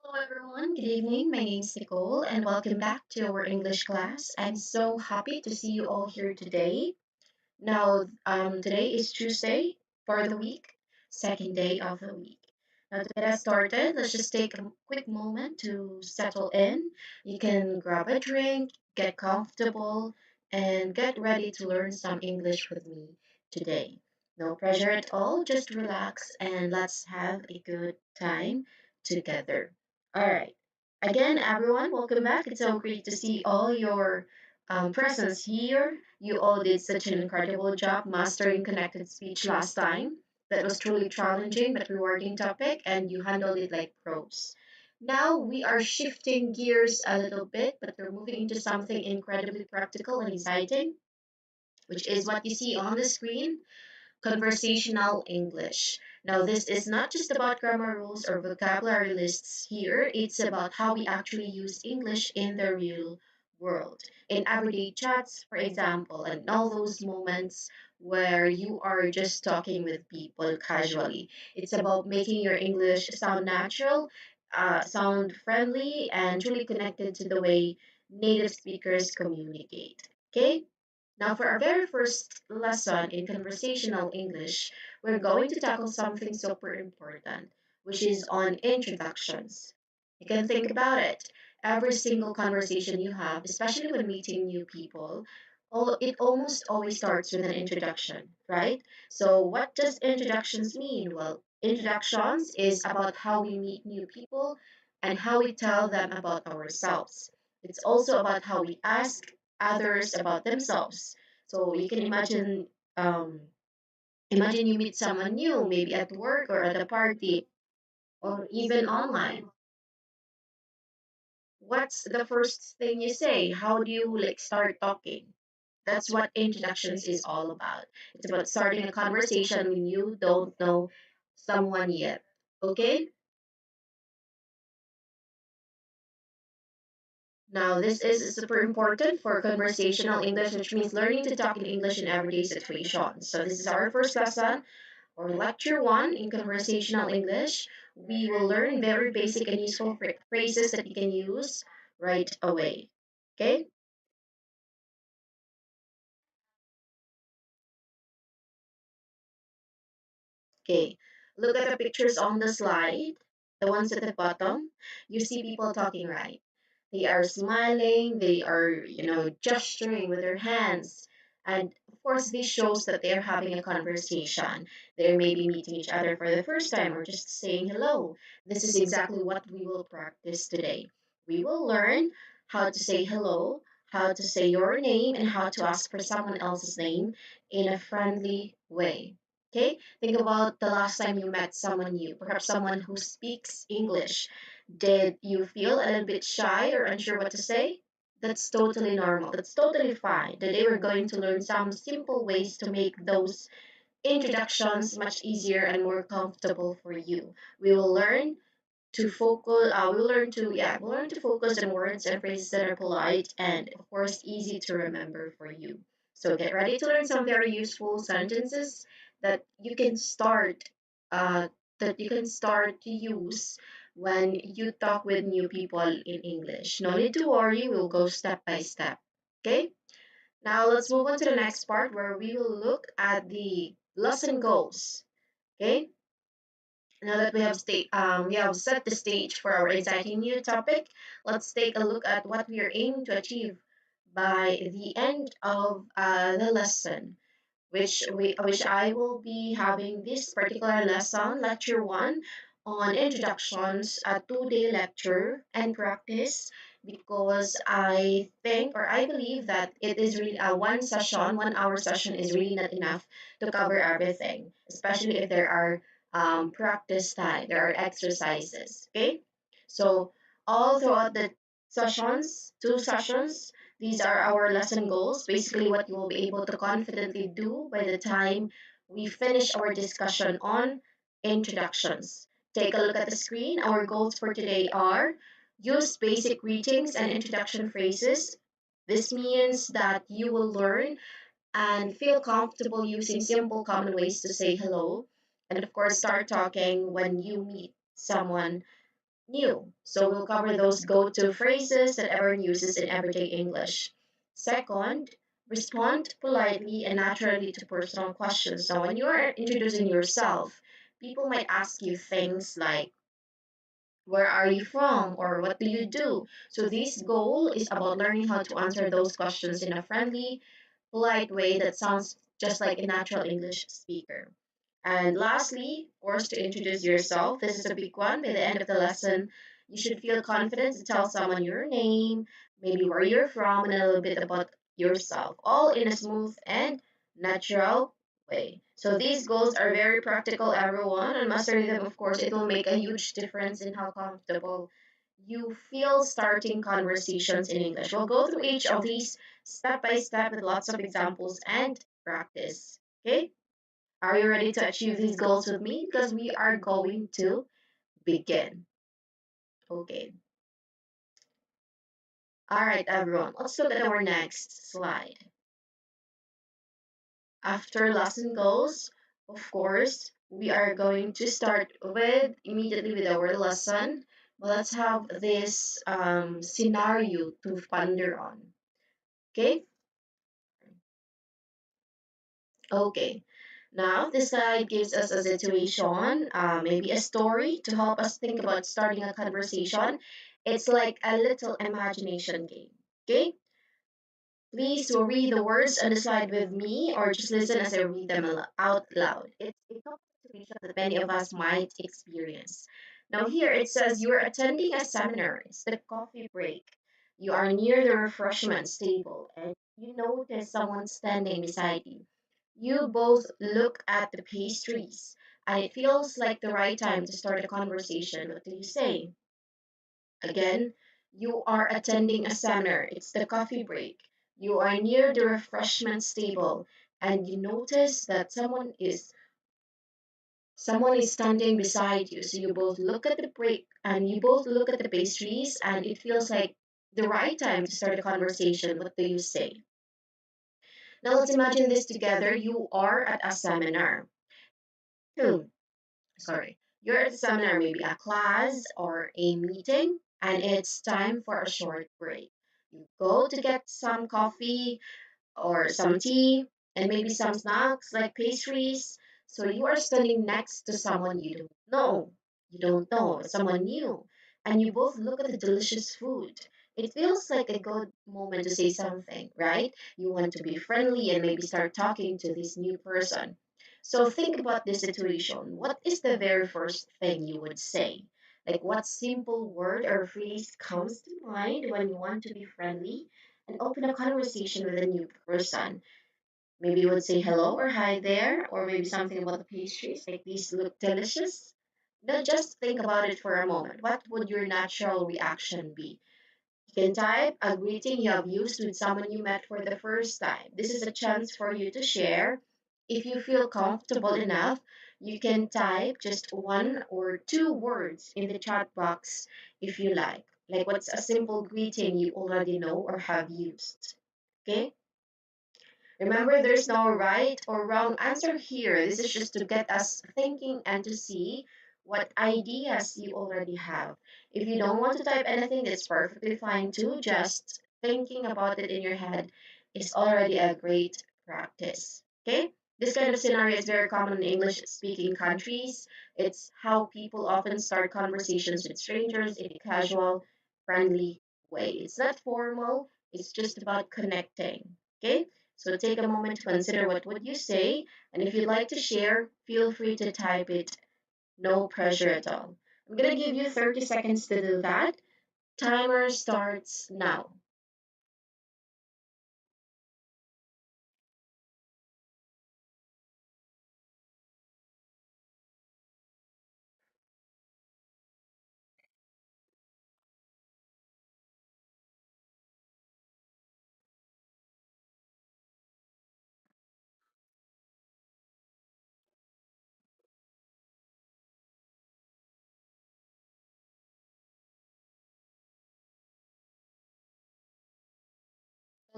Hello, everyone. Good evening. My name is Nicole, and welcome back to our English class. I'm so happy to see you all here today. Now, today is Tuesday for the week, second day of the week. Now, to get us started, let's just take a quick moment to settle in. You can grab a drink, get comfortable, and get ready to learn some English with me today. No pressure at all, just relax and let's have a good time together. All right. Again, everyone, welcome back. It's so great to see all your presence here. You all did such an incredible job mastering connected speech last time. That was truly challenging but rewarding topic, and you handled it like pros. Now we are shifting gears a little bit, but we're moving into something incredibly practical and exciting, which is what you see on the screen: conversational English. Now, this is not just about grammar rules or vocabulary lists here, it's about how we actually use English in the real world. In everyday chats, for example, and all those moments where you are just talking with people casually. It's about making your English sound natural, sound friendly, and truly connected to the way native speakers communicate. Okay? Now, for our very first lesson in conversational English, we're going to tackle something super important, which is on introductions. You can think about it. Every single conversation you have, especially when meeting new people, it almost always starts with an introduction, right? So, what does introductions mean? Well, introductions is about how we meet new people and how we tell them about ourselves. It's also about how we ask others about themselves. So you can um, imagine you meet someone new, maybe at work or at a party or even online. What's the first thing you say? How do you like start talking? That's what introductions is all about. It's about starting a conversation when you don't know someone yet. Okay? Now, this is super important for conversational English, which means learning to talk in English in everyday situations. So, this is our first lesson or lecture one in conversational English. We will learn very basic and useful phrases that you can use right away. Okay? Okay. Look at the pictures on the slide, the ones at the bottom. You see people talking, right? They are smiling, they are, gesturing with their hands. And of course, this shows that they're having a conversation. They may be meeting each other for the first time or just saying hello. This is exactly what we will practice today. We will learn how to say hello, how to say your name, and how to ask for someone else's name in a friendly way. Okay? Think about the last time you met someone new, perhaps someone who speaks English. Did you feel a little bit shy or unsure what to say? That's totally normal. That's totally fine. Today we're going to learn some simple ways to make those introductions much easier and more comfortable for you. We will learn to focus. We'll learn to focus on words and phrases that are polite and, of course, easy to remember for you. So get ready to learn some very useful sentences that you can start. Uh, that you can start to use when you talk with new people in English. No need to worry. We'll go step by step. Okay. Now let's move on to the next part where we will look at the lesson goals. Okay. Now that we have set the stage for our exciting new topic, let's take a look at what we are aiming to achieve by the end of the lesson, which I will be having this particular lesson, lecture one, on introductions, a 2 day lecture and practice, because I think or I believe that it is really a 1 hour session is really not enough to cover everything, especially if there are practice time, there are exercises. Okay, so all throughout the sessions, 2 sessions, these are our lesson goals, basically what you will be able to confidently do by the time we finish our discussion on introductions. Take a look at the screen. Our goals for today are: use basic greetings and introduction phrases. This means that you will learn and feel comfortable using simple common ways to say hello. And of course, start talking when you meet someone new. So we'll cover those go-to phrases that everyone uses in everyday English. Second, respond politely and naturally to personal questions. So when you are introducing yourself, people might ask you things like, where are you from? Or what do you do? So this goal is about learning how to answer those questions in a friendly, polite way that sounds just like a natural English speaker. And lastly, of course, to introduce yourself. This is a big one. By the end of the lesson, you should feel confident to tell someone your name, maybe where you're from, and a little bit about yourself, all in a smooth and natural way. So these goals are very practical, everyone, and mastering them, of course, it will make a huge difference in how comfortable you feel starting conversations in English. We'll go through each of these step by step with lots of examples and practice. Okay? Are you ready to achieve these goals with me? Because we are going to begin. Okay. All right, everyone. Let's look at our next slide. After lesson goals, of course, we are going to start with immediately with our lesson. But let's have this scenario to ponder on. Okay? Okay. Now, this slide gives us a situation, maybe a story to help us think about starting a conversation. It's like a little imagination game. Okay? Please to read the words on the slide with me or just listen as I read them out loud. It's a common situation that many of us might experience. Now, here it says you're attending a seminar. It's the coffee break. You are near the refreshments table and you notice someone standing beside you. You both look at the pastries and it feels like the right time to start a conversation. What do you say? Again, you are attending a seminar. It's the coffee break. You are near the refreshments table and you notice that someone is standing beside you. So you both look at the break and you both look at the pastries and it feels like the right time to start a conversation. What do you say? Now let's imagine this together. You are at a seminar. Hmm, sorry. You're at a seminar, maybe a class or a meeting, and it's time for a short break. You go to get some coffee or some tea and maybe some snacks like pastries. So you are standing next to someone you don't know. You don't know, it's someone new. And you both look at the delicious food. It feels like a good moment to say something, right? You want to be friendly and maybe start talking to this new person. So think about this situation. What is the very first thing you would say? Like what simple word or phrase comes to mind when you want to be friendly and open a conversation with a new person? Maybe you would say hello or hi there, or maybe something about the pastries, like these look delicious. Now just think about it for a moment. What would your natural reaction be? You can type a greeting you have used with someone you met for the first time. This is a chance for you to share. If you feel comfortable enough, you can type just one or two words in the chat box if you like. Like what's a simple greeting you already know or have used. Okay? Remember, there's no right or wrong answer here. This is just to get us thinking and to see what ideas you already have. If you don't want to type anything, that's perfectly fine too. Just thinking about it in your head is already a great practice. Okay? This kind of scenario is very common in English speaking countries. It's how people often start conversations with strangers in a casual, friendly way. It's not formal, it's just about connecting. Okay? So take a moment to consider what would you say, and if you'd like to share, feel free to type it. No pressure at all. I'm gonna give you 30 seconds to do that. Timer starts now.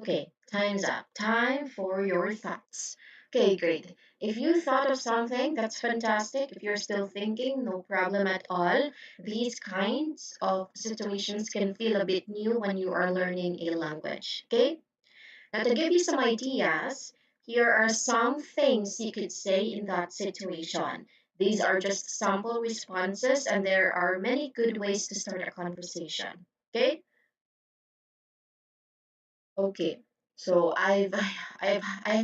Okay, time's up. Time for your thoughts. Okay, great. If you thought of something, that's fantastic. If you're still thinking, no problem at all. These kinds of situations can feel a bit new when you are learning a language. Okay? Now, to give you some ideas, here are some things you could say in that situation. These are just sample responses, and there are many good ways to start a conversation. Okay? Okay, so I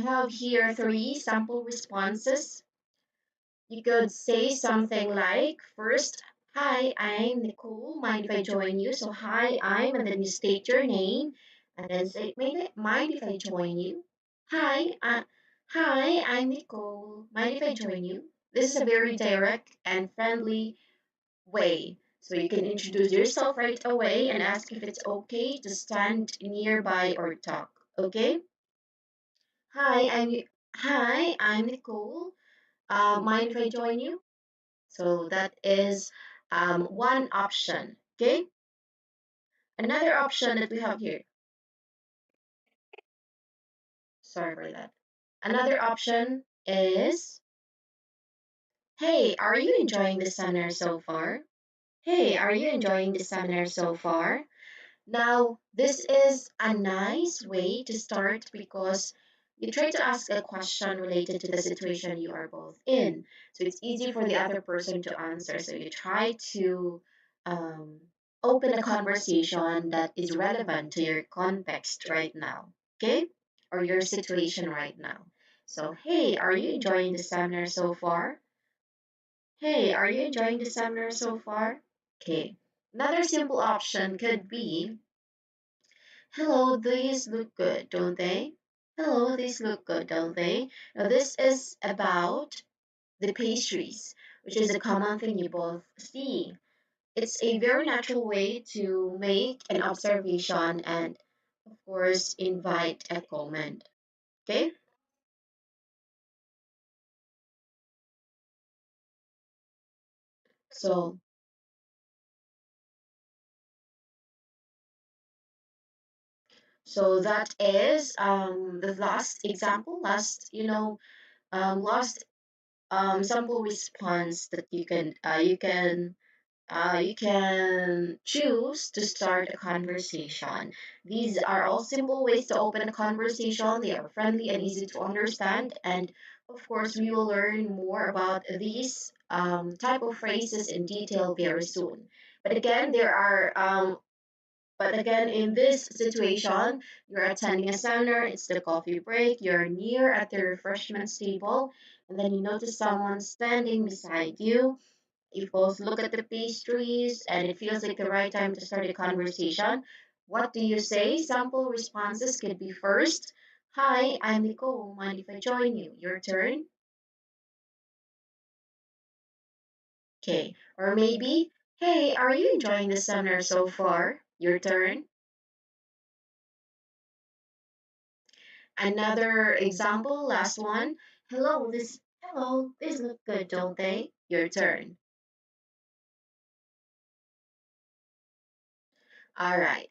have here three sample responses. You could say something like, first, hi, I'm Nicole. Mind if I join you? So hi, and then you state your name, and then say, mind if I join you? Hi, hi, I'm Nicole. Mind if I join you? This is a very direct and friendly way. So you can introduce yourself right away and ask if it's okay to stand nearby or talk. Okay? Hi, I'm Nicole. Mind if I join you? So that is one option. Okay? Another option that we have here. Sorry for that. Another option is, hey, are you enjoying the seminar so far? Hey, are you enjoying the seminar so far? Now, this is a nice way to start because you try to ask a question related to the situation you are both in. So it's easy for the other person to answer. So you try to um, open a conversation that is relevant to your context right now, okay? Or your situation right now. So, hey, are you enjoying the seminar so far? Hey, are you enjoying the seminar so far? Okay. Another simple option could be, hello, these look good, don't they? Hello, these look good, don't they? Now, this is about the pastries, which is a common thing you both see. It's a very natural way to make an observation and, of course, invite a comment. Okay? So, so that is the last example, last sample response that you can choose to start a conversation. These are all simple ways to open a conversation. They are friendly and easy to understand. And of course, we will learn more about these type of phrases in detail very soon. But again, in this situation, you're attending a seminar, it's the coffee break, you're near at the refreshments table, and then you notice someone standing beside you. You both look at the pastries, and it feels like the right time to start a conversation. What do you say? Sample responses could be first, hi, I'm Nicole. Mind if I join you? Your turn. Okay. Or maybe, hey, are you enjoying the seminar so far? Your turn. Another example, last one. Hello, this look good, don't they? Your turn. All right.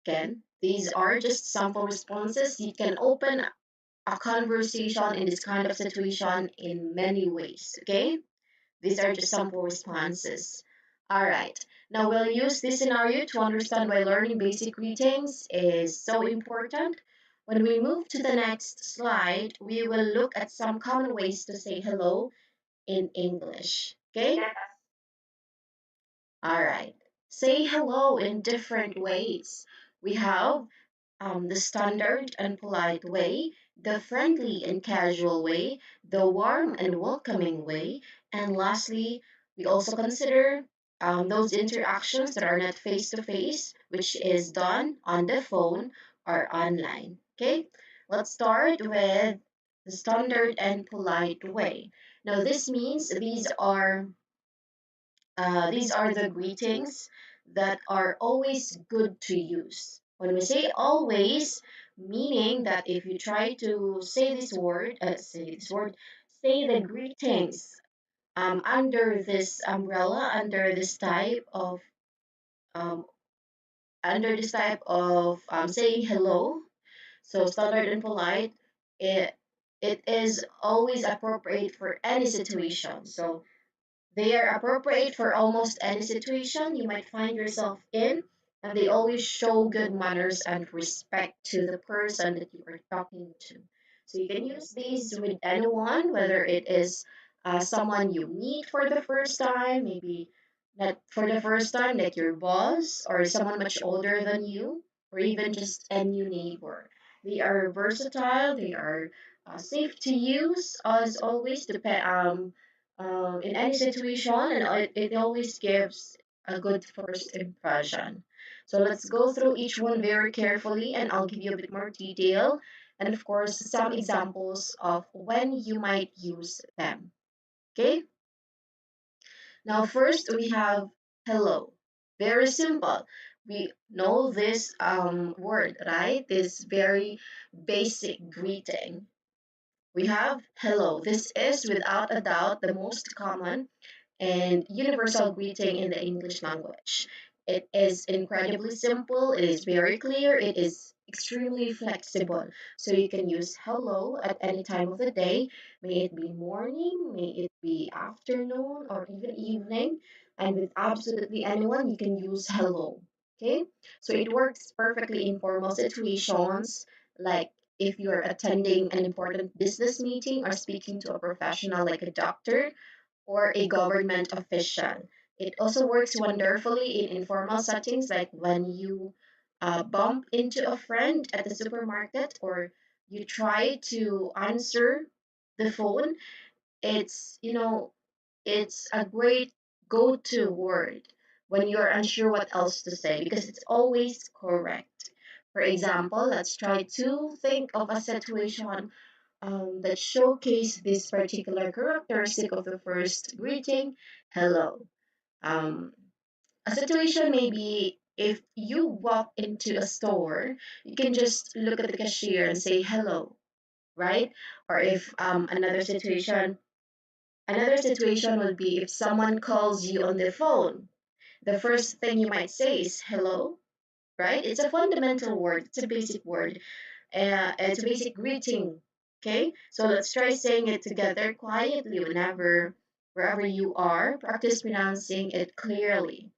Again, these are just sample responses. You can open a conversation in this kind of situation in many ways, okay? These are just sample responses. All right. Now we'll use this scenario to understand why learning basic greetings is so important. When we move to the next slide, we will look at some common ways to say hello in English. Okay? All right. Say hello in different ways. We have the standard and polite way, the friendly and casual way, the warm and welcoming way, and lastly, we also consider those interactions that are not face to face, which is done on the phone or online. Okay, let's start with the standard and polite way. Now, this means these are the greetings that are always good to use. When we say always, meaning that if you try to say the greetings under this umbrella, um, under this type of saying hello. So standard and polite, it it is always appropriate for any situation. So they are appropriate for almost any situation you might find yourself in, and they always show good manners and respect to the person that you are talking to. So you can use these with anyone, whether it is someone you meet for the first time, maybe not for the first time, like your boss or someone much older than you, or even just a new neighbor. They are versatile, they are safe to use, as always, in any situation, and it always gives a good first impression. So let's go through each one very carefully, and I'll give you a bit more detail, and of course, some examples of when you might use them. Okay, now first we have hello. Very simple. We know this word, right? This very basic greeting. We have hello. This is without a doubt the most common and universal greeting in the English language. It is incredibly simple, it is very clear, it is extremely flexible. So you can use hello at any time of the day, may it be morning, may it be afternoon, or even evening. And with absolutely anyone, you can use hello. Okay? So it works perfectly in formal situations, like if you're attending an important business meeting or speaking to a professional like a doctor or a government official. It also works wonderfully in informal settings like when you bump into a friend at the supermarket or you try to answer the phone. It's a great go-to word when you're unsure what else to say because it's always correct. For example, let's try to think of a situation that showcase this particular characteristic of the first greeting, hello. Um, a situation may be if you walk into a store, you can just look at the cashier and say hello, right? Or if another situation would be if someone calls you on the phone, the first thing you might say is hello, right? It's a fundamental word, it's a basic word. It's a basic greeting. Okay, so let's try saying it together quietly wherever you are. Practice pronouncing it clearly.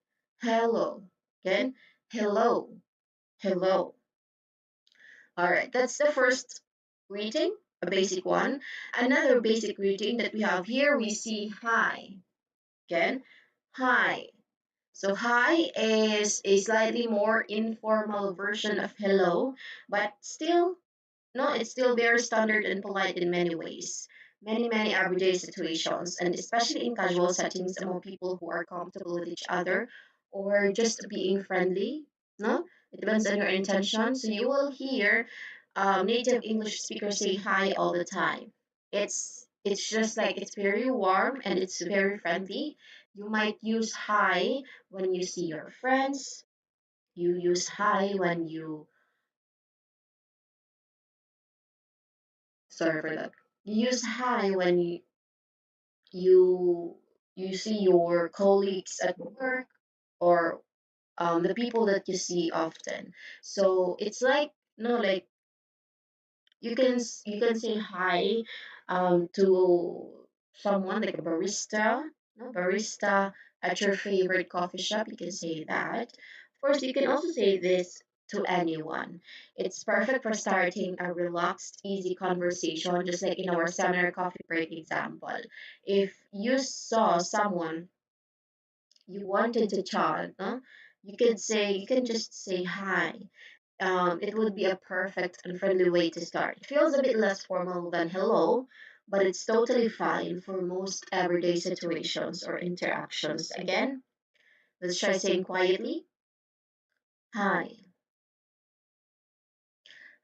Hello. Again, hello, hello. All right, that's the first greeting, a basic one. Another basic greeting that we have here, we see hi. Again, hi. So hi is a slightly more informal version of hello, but still no, it's still very standard and polite in many ways. Many everyday situations, and especially in casual settings among people who are comfortable with each other or just being friendly. No, it depends on your intention. So you will hear native English speakers say hi all the time. It's just like it's very warm and it's very friendly. You might use hi when you see your friends. You use hi when you sorry for that. You use hi when you you see your colleagues at work or the people that you see often. So it's like no, like you can say hi to someone like a barista, no barista at your favorite coffee shop. You can say that. Of course, you can also say this to anyone. It's perfect for starting a relaxed, easy conversation, just like in our seminar coffee break example. If you saw someone you wanted to chat, no, you can just say hi. It would be a perfect and friendly way to start. It feels a bit less formal than hello, but it's totally fine for most everyday situations or interactions. Again, let's try saying quietly, hi.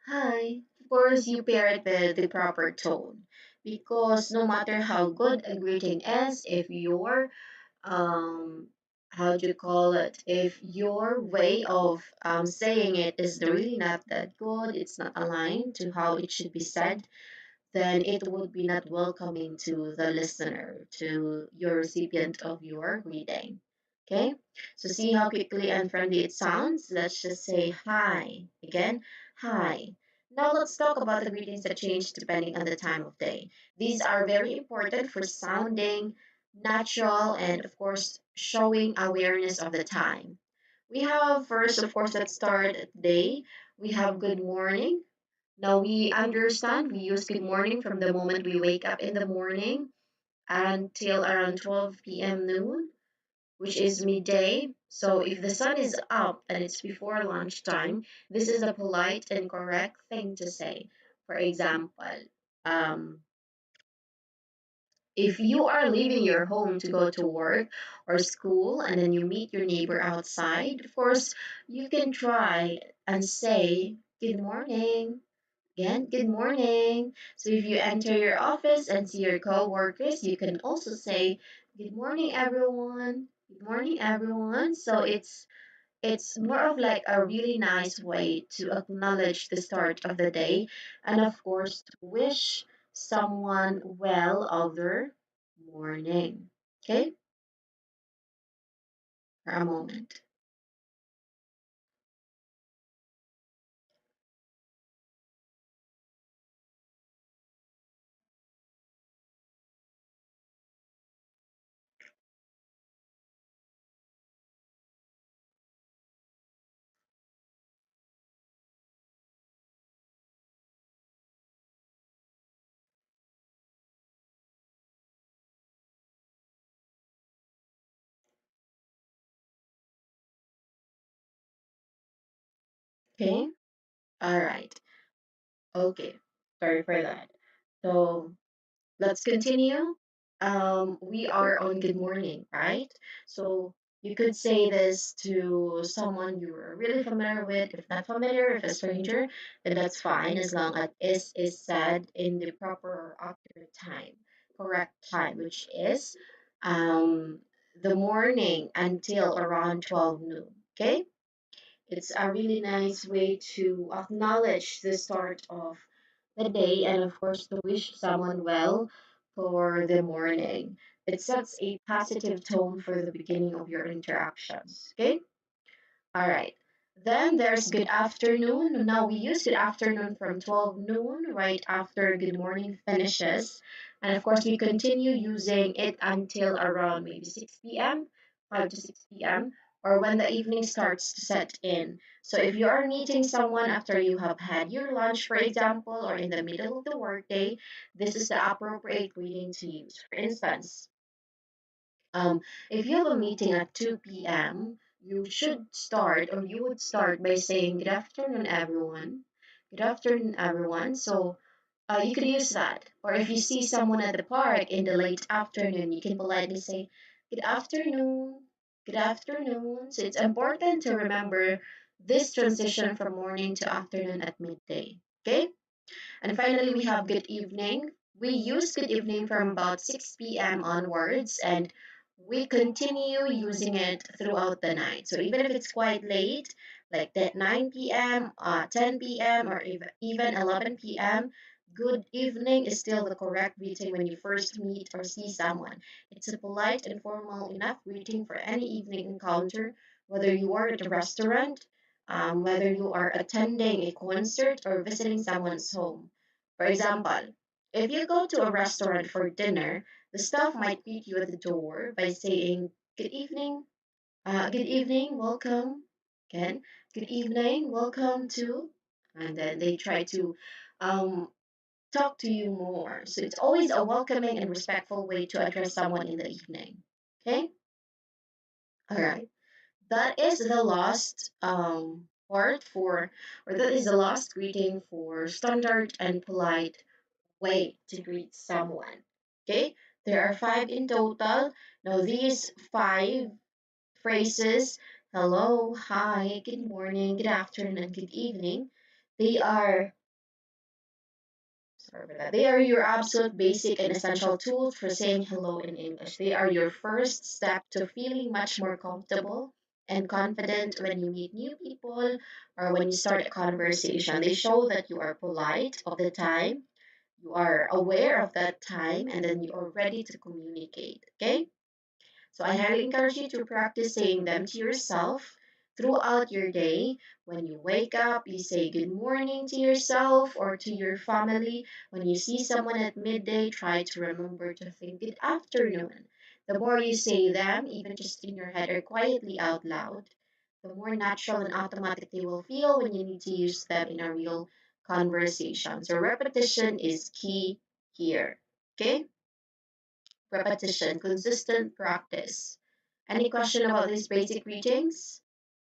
Hi. Of course, you pair it with the proper tone. Because no matter how good a greeting is, if your how do you call it? If your way of saying it is really not that good, it's not aligned to how it should be said, then it would be not welcoming to the listener, to your recipient of your greeting. Okay? So see how quickly and friendly it sounds? Let's just say hi. Again, hi. Now let's talk about the greetings that change depending on the time of day. These are very important for sounding natural and, of course, showing awareness of the time. We have first, of course, let's start at the day. We have good morning. Now we understand we use good morning from the moment we wake up in the morning until around 12 p.m. noon, which is midday. So if the sun is up and it's before lunchtime, this is the polite and correct thing to say. For example, um, if you are leaving your home to go to work or school and then you meet your neighbor outside, of course, you can try and say, "Good morning." Again, good morning. So if you enter your office and see your co-workers, you can also say, "Good morning, everyone. Good morning, everyone." So it's more of like a really nice way to acknowledge the start of the day and of course to wish someone well of their morning. Okay? For a moment. Okay? All right. Okay. Sorry for that. So let's continue. We are on good morning, right? So you could say this to someone you're really familiar with. If not familiar, if a stranger, then that's fine as long as it is said in the proper or accurate time, correct time, which is um, the morning until around 12 noon. Okay? It's a really nice way to acknowledge the start of the day and, of course, to wish someone well for the morning. It sets a positive tone for the beginning of your interactions. Okay? All right. Then there's good afternoon. Now we use good afternoon from 12 noon right after good morning finishes. And of course, we continue using it until around maybe 6 p.m., 5 to 6 p.m., or when the evening starts to set in. So if you are meeting someone after you have had your lunch, for example, or in the middle of the workday, this is the appropriate greeting to use. For instance, um, if you have a meeting at 2 p.m., you should start or you would start by saying, "Good afternoon, everyone." Good afternoon, everyone. So you could use that. Or if you see someone at the park in the late afternoon, you can politely say, "Good afternoon." Good afternoon. So it's important to remember this transition from morning to afternoon at midday. Okay? And finally, we have good evening. We use good evening from about 6 p.m. onwards, and we continue using it throughout the night. So even if it's quite late, like that 9 p.m., 10 p.m., or even 11 p.m., good evening is still the correct greeting when you first meet or see someone. It's a polite and formal enough greeting for any evening encounter, whether you are at a restaurant, whether you are attending a concert or visiting someone's home. For example, if you go to a restaurant for dinner, the staff might greet you at the door by saying, good evening, welcome." Again, "Good evening, welcome to," and then they try to um, talk to you more. So it's always a welcoming and respectful way to address someone in the evening. Okay? All right. That is the last part for, or that is the last greeting for standard and polite way to greet someone. Okay, there are five in total. Now, these five phrases, hello, hi, good morning, good afternoon, and good evening, they are, sorry for that, they are your absolute basic and essential tools for saying hello in English. They are your first step to feeling much more comfortable and confident when you meet new people or when you start a conversation. They show that you are polite all the time, you are aware of that time, and then you are ready to communicate. Okay? So I highly encourage you to practice saying them to yourself throughout your day. When you wake up, you say good morning to yourself or to your family. When you see someone at midday, try to remember to think good afternoon. The more you say them, even just in your head or quietly out loud, the more natural and automatic they will feel when you need to use them in a real conversation. So repetition is key here. Okay? Repetition, consistent practice. Any question about these basic greetings?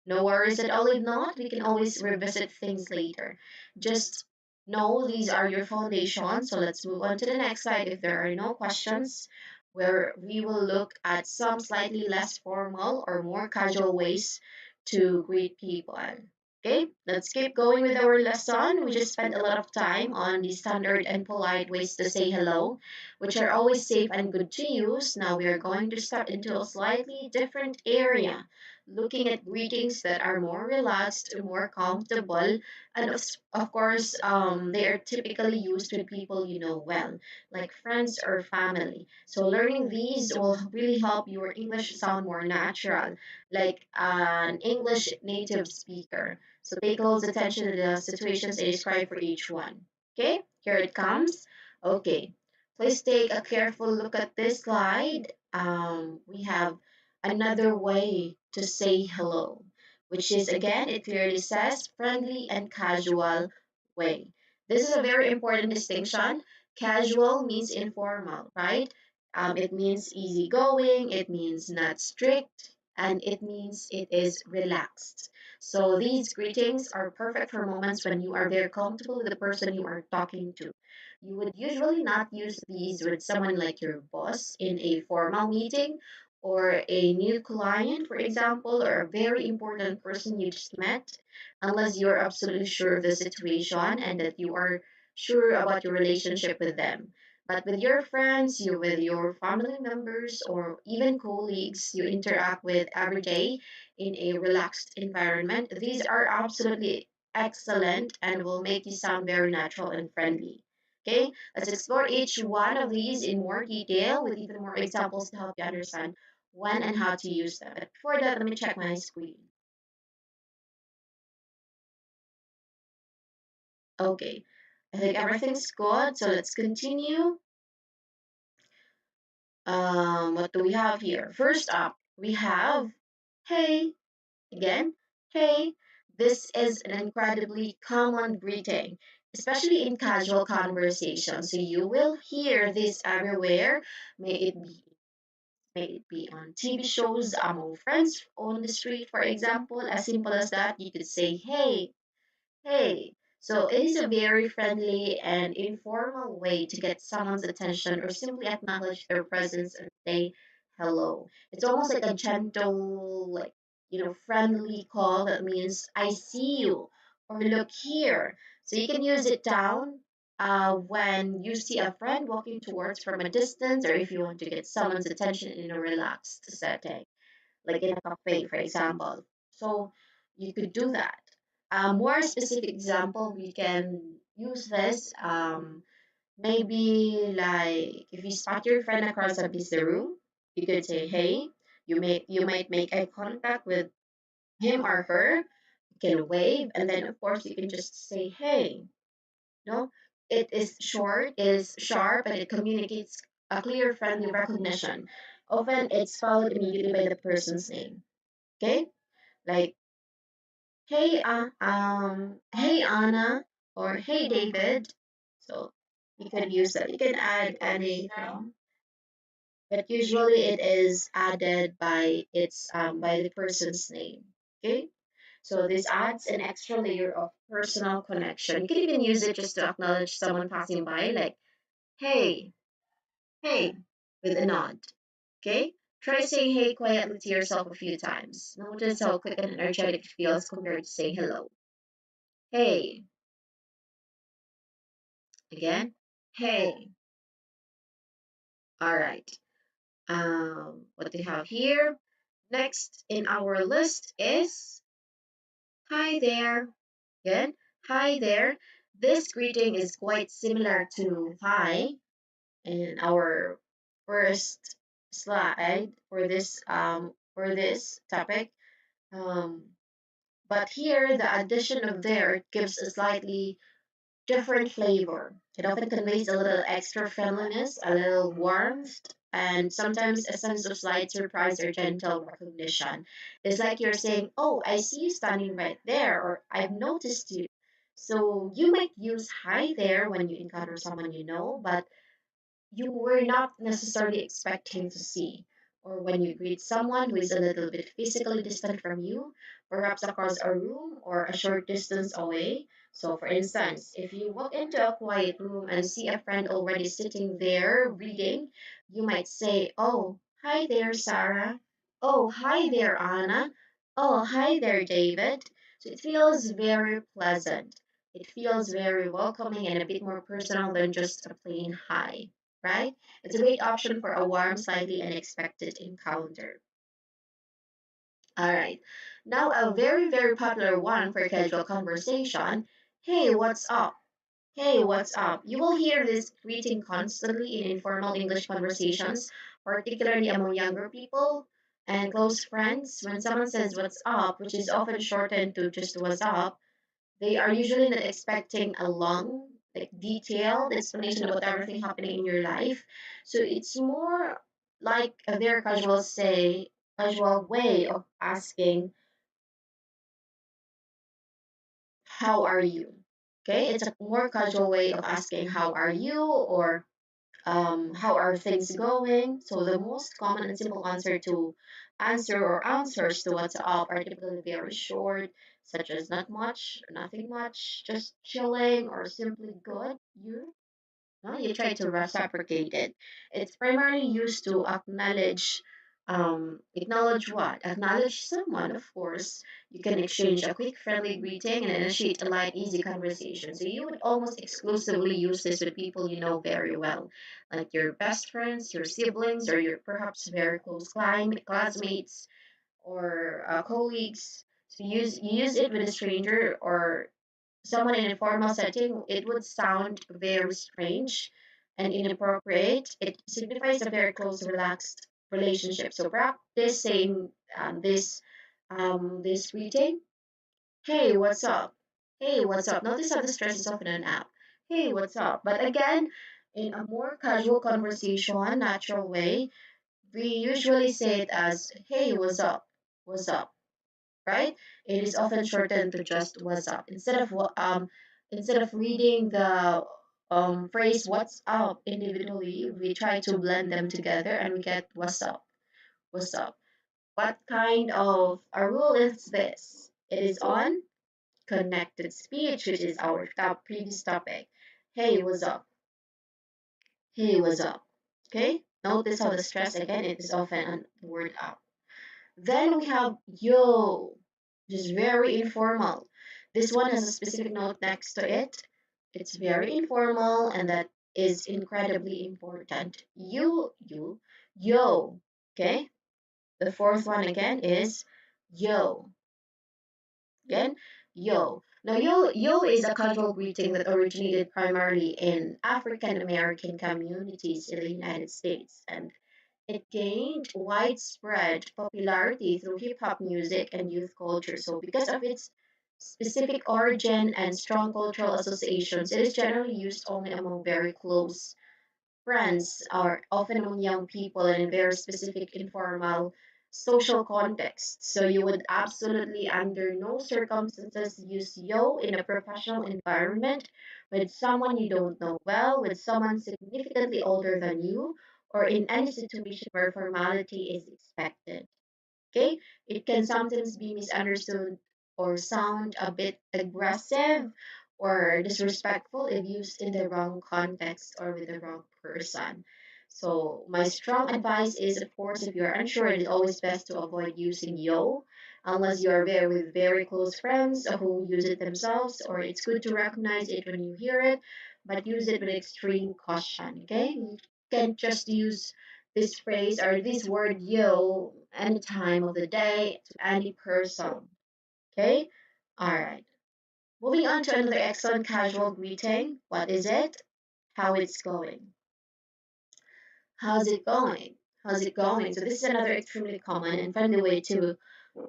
No worries at all. If not, we can always revisit things later. Just know these are your foundations. So let's move on to the next slide if there are no questions, where we will look at some slightly less formal or more casual ways to greet people. Okay, let's keep going with our lesson. We just spent a lot of time on the standard and polite ways to say hello, which are always safe and good to use. Now we are going to step into a slightly different area, looking at greetings that are more relaxed, more comfortable, and of course, they are typically used with people you know well, like friends or family. So learning these will really help your English sound more natural, like an English native speaker. So pay close attention to the situations I describe for each one. Okay, here it comes. Okay, please take a careful look at this slide. We have another way to say hello, which is again, it clearly says friendly and casual way. This is a very important distinction. Casual means informal, right? It means easygoing, it means not strict, and it means it is relaxed. So these greetings are perfect for moments when you are very comfortable with the person you are talking to. You would usually not use these with someone like your boss in a formal meeting, or a new client, for example, or a very important person you just met, unless you're absolutely sure of the situation and that you are sure about your relationship with them. But with your friends, you with your family members, or even colleagues you interact with every day in a relaxed environment, these are absolutely excellent and will make you sound very natural and friendly. Okay, let's explore each one of these in more detail with even more examples to help you understand when and how to use them. But before that, let me check my screen. Okay, I think everything's good. So let's continue. What do we have here? First up, we have hey. Again, hey. This is an incredibly common greeting, especially in casual conversation. So you will hear this everywhere. May it be May it be on TV shows, among friends on the street, for example. As simple as that, you could say, hey, hey. So it is a very friendly and informal way to get someone's attention or simply acknowledge their presence and say hello. It's almost like a gentle, friendly call that means I see you or look here. So you can use it down when you see a friend walking towards from a distance, or if you want to get someone's attention in a relaxed setting, like in a cafe, for example. So you could do that. A more specific example, we can use this. Maybe like if you spot your friend across a busy room, you could say, "Hey." You might make eye contact with him or her. You can wave, and then of course you can just say, "Hey." No, it is short, it is sharp, and it communicates a clear, friendly recognition. Often it's followed immediately by the person's name. Okay, like hey Anna, or hey David. So you could use that. You can add anything, but usually it is added by the person's name. Okay, so this adds an extra layer of personal connection. You can even use it just to acknowledge someone passing by, like hey, hey, with a nod. Okay, try saying hey quietly to yourself a few times. Notice how quick and energetic it feels compared to saying hello. Hey. Again, hey. All right. What do we have here? Next in our list is hi there. Again, hi there. This greeting is quite similar to hi in our first slide for this topic. Um, But here, the addition of there gives a slightly different flavor. It often conveys a little extra friendliness, a little warmth, and sometimes a sense of slight surprise or gentle recognition. It's like you're saying, "Oh, I see you standing right there," or "I've noticed you." So you might use hi there when you encounter someone you know, but you were not necessarily expecting to see, or when you greet someone who is a little bit physically distant from you, perhaps across a room or a short distance away. So, for instance, if you walk into a quiet room and see a friend already sitting there reading, you might say, "Oh, hi there, Sarah. Oh, hi there, Anna. Oh, hi there, David." So it feels very pleasant. It feels very welcoming and a bit more personal than just a plain hi, right? It's a great option for a warm, slightly unexpected encounter. All right. Now, a very, very popular one for casual conversation. "Hey, what's up? Hey, what's up?" You will hear this greeting constantly in informal English conversations, particularly among younger people and close friends. When someone says "what's up," which is often shortened to just "what's up," they are usually not expecting a long, like detailed explanation about everything happening in your life. So it's more like a very casual way of asking, "How are you?" Okay, it's a more casual way of asking, "How are you?" or "How are things going?" So the most common and simple answers to "what's up" are typically very short, such as "not much," "nothing much," "just chilling," or simply "good." You try to reciprocate it. It's primarily used to acknowledge what? Acknowledge someone, of course. You can exchange a quick friendly greeting and initiate a light, easy conversation. So you would almost exclusively use this with people you know very well, like your best friends, your siblings, or your perhaps very close classmates or colleagues. So you use it with a stranger or someone in a formal setting, it would sound very strange and inappropriate. It signifies a very close, relaxed relationship. So practice saying this greeting. "Hey, what's up? Hey, what's up?" Notice how the stress is often an app. "Hey, what's up?" But again, in a more casual conversation, natural way, we usually say it as, "Hey, what's up? What's up?" Right? It is often shortened to just "what's up." Instead of reading the phrase "what's up" individually, we try to blend them together and we get "what's up, what's up." What kind of a rule is this? It is on connected speech, which is our previous topic. "Hey, what's up? Hey, what's up?" Okay? Notice how the stress again it is often on the word "up." Then we have "yo," which is very informal. This one has a specific note next to it. It's very informal and that is incredibly important. Yo. Okay? The fourth one again is yo. Again, yo. Now, yo is a casual greeting that originated primarily in African American communities in the United States, and it gained widespread popularity through hip hop music and youth culture. So, because of its specific origin and strong cultural associations, it is generally used only among very close friends, are often among young people and in very specific informal social contexts. So you would absolutely under no circumstances use yo in a professional environment with someone you don't know well, with someone significantly older than you, or in any situation where formality is expected. Okay? It can sometimes be misunderstood or sound a bit aggressive or disrespectful if used in the wrong context or with the wrong person. So, my strong advice is, of course, if you're unsure, it is always best to avoid using yo unless you are very with very close friends who use it themselves, or it's good to recognize it when you hear it, but use it with extreme caution. Okay? You can't just use this phrase or this word yo any time of the day to any person. Okay? Alright. Moving on to another excellent casual greeting. What is it? How it's going. How's it going? How's it going? So this is another extremely common and friendly way to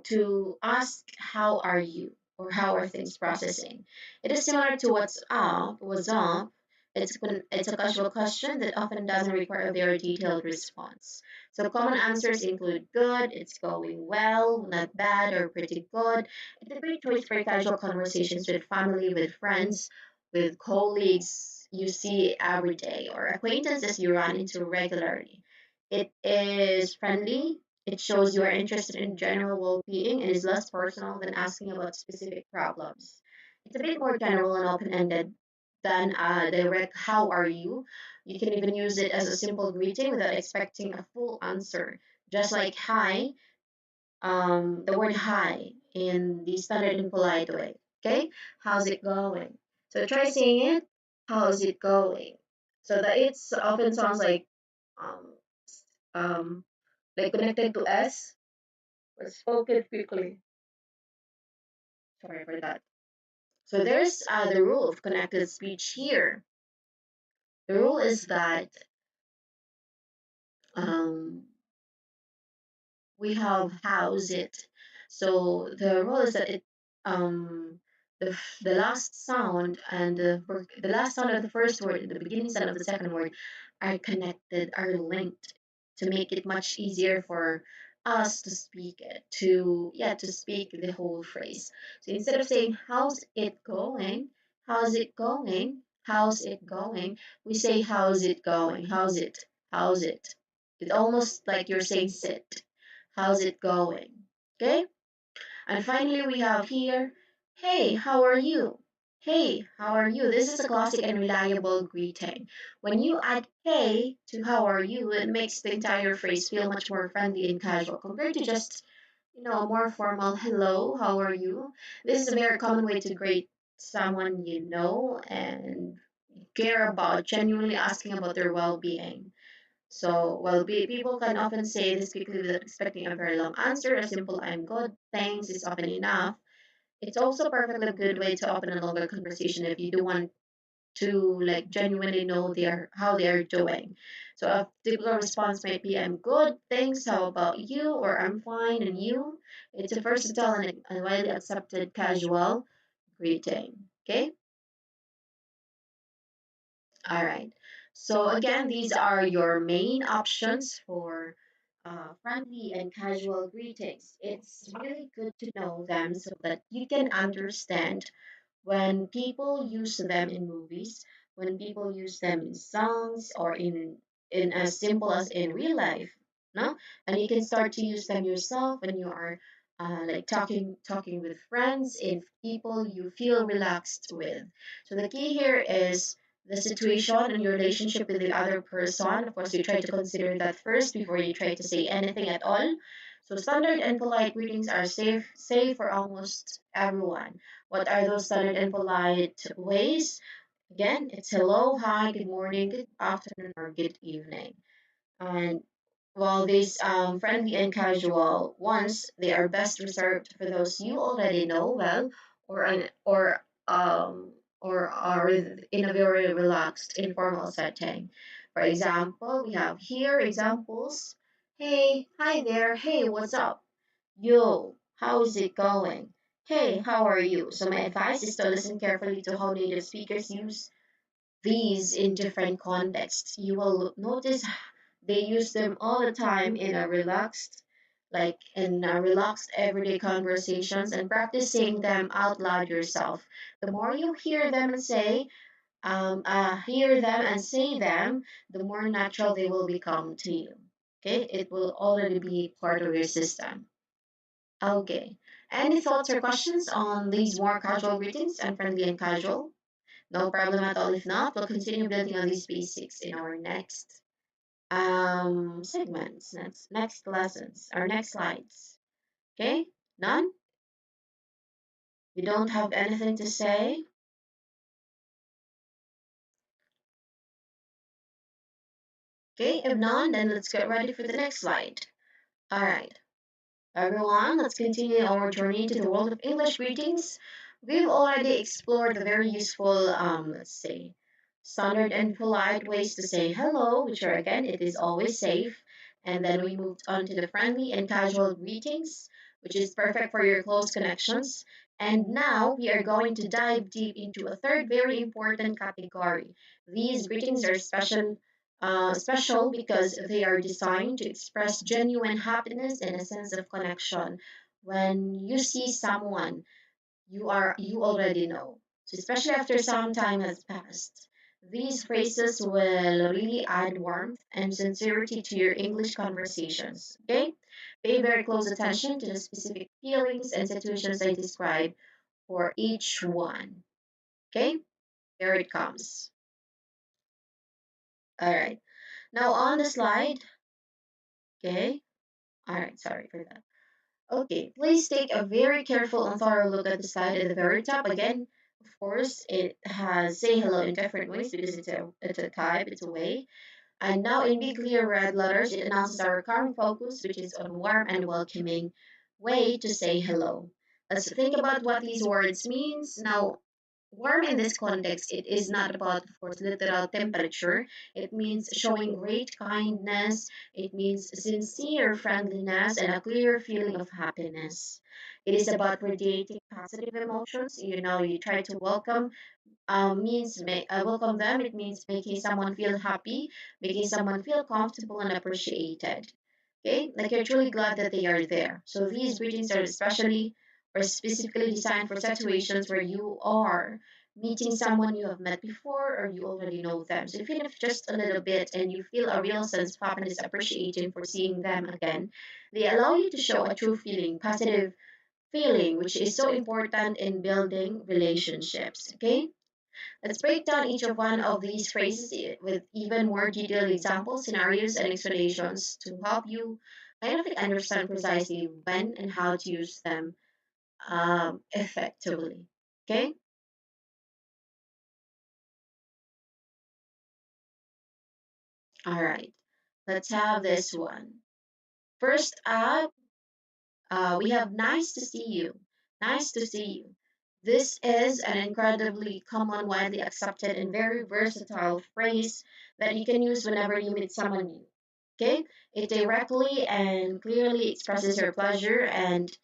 to ask how are you or how are things processing. It is similar to what's up. It's a casual question that often doesn't require a very detailed response. So common answers include good, it's going well, not bad, or pretty good. It's a great choice for casual conversations with family, with friends, with colleagues you see every day, or acquaintances you run into regularly. It is friendly, it shows you are interested in general well-being and is less personal than asking about specific problems. It's a bit more general and open-ended than a direct "How are you?" You can even use it as a simple greeting without expecting a full answer. Just like "Hi," the word "hi" in the standard and polite way. Okay, how's it going? So try saying it. How's it going? So that it often sounds um, um, like connected to S was spoken quickly. Sorry for that. So there's the rule of connected speech here. The rule is that um, we have house it. So the rule is that the last sound and the last sound of the first word and the beginning sound of the second word are connected, are linked to make it much easier for us to speak it, to speak the whole phrase. So instead of saying how's it going, how's it going, how's it going, we say how's it going, how's it. It's almost like you're saying sit. How's it going? Okay? And finally, we have here, hey, how are you? Hey, how are you? This is a classic and reliable greeting. When you add hey to how are you, it makes the entire phrase feel much more friendly and casual compared to just, a more formal hello, how are you? This is a very common way to greet someone you know and care about, genuinely asking about their well being. So, while people can often say this quickly without expecting a very long answer, a simple I'm good, thanks is often enough. It's also a perfectly good way to open a longer conversation if you do want to like genuinely know how they are doing. So a typical response might be I'm good, thanks, how about you? Or I'm fine and you? It's a versatile and widely accepted casual greeting. Okay? All right. So again, these are your main options for friendly and casual greetings. It's really good to know them so that you can understand when people use them in movies, when people use them in songs or in as simple as in real life, no? And you can start to use them yourself when you are like talking with friends and people you feel relaxed with. So the key here is the situation and your relationship with the other person. Of course, you try to consider that first before you try to say anything at all. So standard and polite greetings are safe for almost everyone. What are those standard and polite ways? Again, it's hello, hi, good morning, good afternoon, or good evening. And while these friendly and casual ones, they are best reserved for those you already know well, or an, or are in a very relaxed, informal setting. For example, we have here examples. Hey, hi there. Hey, what's up? Yo, how's it going? Hey, how are you? So my advice is to listen carefully to how native speakers use these in different contexts. You will notice they use them all the time in a relaxed everyday conversations and practicing them out loud yourself. The more you hear them and say them, the more natural they will become to you. Okay, it will already be part of your system. Okay. Any thoughts or questions on these more casual greetings and friendly and casual? No problem at all. If not, we'll continue building on these basics in our next segments, next lessons, our next slides. Okay? None? You don't have anything to say? Okay, if none, then let's get ready for the next slide. Alright. Everyone, let's continue our journey into the world of English greetings. We've already explored the very useful, let's say, standard and polite ways to say hello, which are again, it is always safe. And then we moved on to the friendly and casual greetings, which is perfect for your close connections. And now we are going to dive deep into a third very important category. These greetings are special because they are designed to express genuine happiness and a sense of connection. When you see someone you already know. So especially after some time has passed. These phrases will really add warmth and sincerity to your English conversations. Okay? Pay very close attention to the specific feelings and situations I describe for each one. Okay? Here it comes. Alright. Now on the slide, okay? Alright, sorry for that. Okay, please take a very careful and thorough look at the slide at the very top. Again, of course, it has say hello in different ways because it's a type, it's a way. And now in big clear red letters, it announces our current focus, which is on warm and welcoming way to say hello. Let's think about what these words means. Now, warm in this context, it is not about, of course, literal temperature. It means showing great kindness. It means sincere friendliness and a clear feeling of happiness. It is about radiating positive emotions. You try to welcome them. It means making someone feel happy, making someone feel comfortable and appreciated. Okay, like you're truly glad that they are there. So these greetings are especially or specifically designed for situations where you are meeting someone you have met before or you already know them. So even if just a little bit and you feel a real sense of happiness appreciating for seeing them again, they allow you to show a true feeling, positive feeling, which is so important in building relationships. Okay, let's break down each of one of these phrases with even more detailed examples, scenarios, and explanations to help you kind of like understand precisely when and how to use them effectively. Okay? All right. Let's have this one. First up, we have nice to see you. Nice to see you. This is an incredibly common, widely accepted, and very versatile phrase that you can use whenever you meet someone new. Okay? It directly and clearly expresses your pleasure and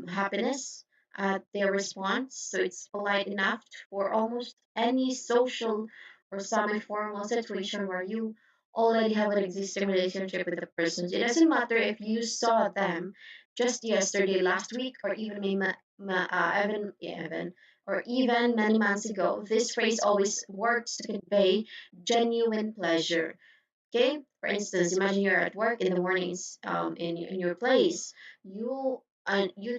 happiness at their response. So it's polite enough for almost any social or semi-formal situation where you already have an existing relationship with the person. So it doesn't matter if you saw them just yesterday, last week, or even or even many months ago. This phrase always works to convey genuine pleasure. Okay, for instance, imagine you're at work in the mornings, in your place. You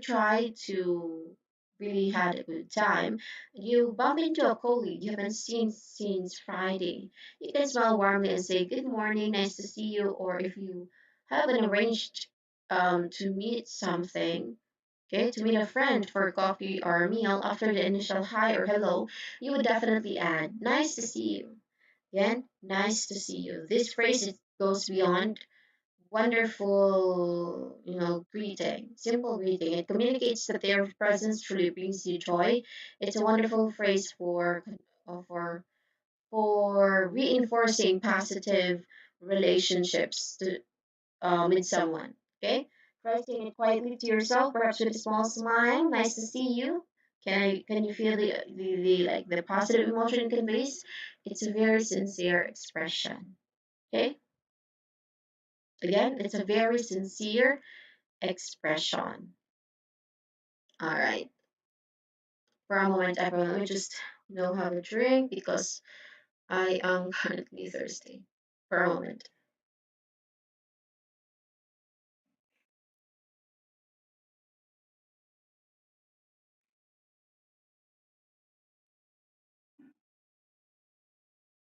try to really had a good time. You bump into a colleague you haven't seen since Friday. You can smile warmly and say, "Good morning, nice to see you." Or if you have an arranged to meet something, okay, to meet a friend for coffee or a meal after the initial hi or hello, you would definitely add, "Nice to see you." Again, nice to see you. This phrase it goes beyond wonderful, greeting, simple greeting. It communicates that their presence truly brings you joy. It's a wonderful phrase uh, for for reinforcing positive relationships with someone. Okay, writing it quietly to yourself, perhaps with a small smile. Nice to see you. Can you feel the positive emotion it conveys? It's a very sincere expression. Okay, again, it's a very sincere expression. All right. For a moment, everyone, let me just know how to drink because I am currently thirsty. For a moment.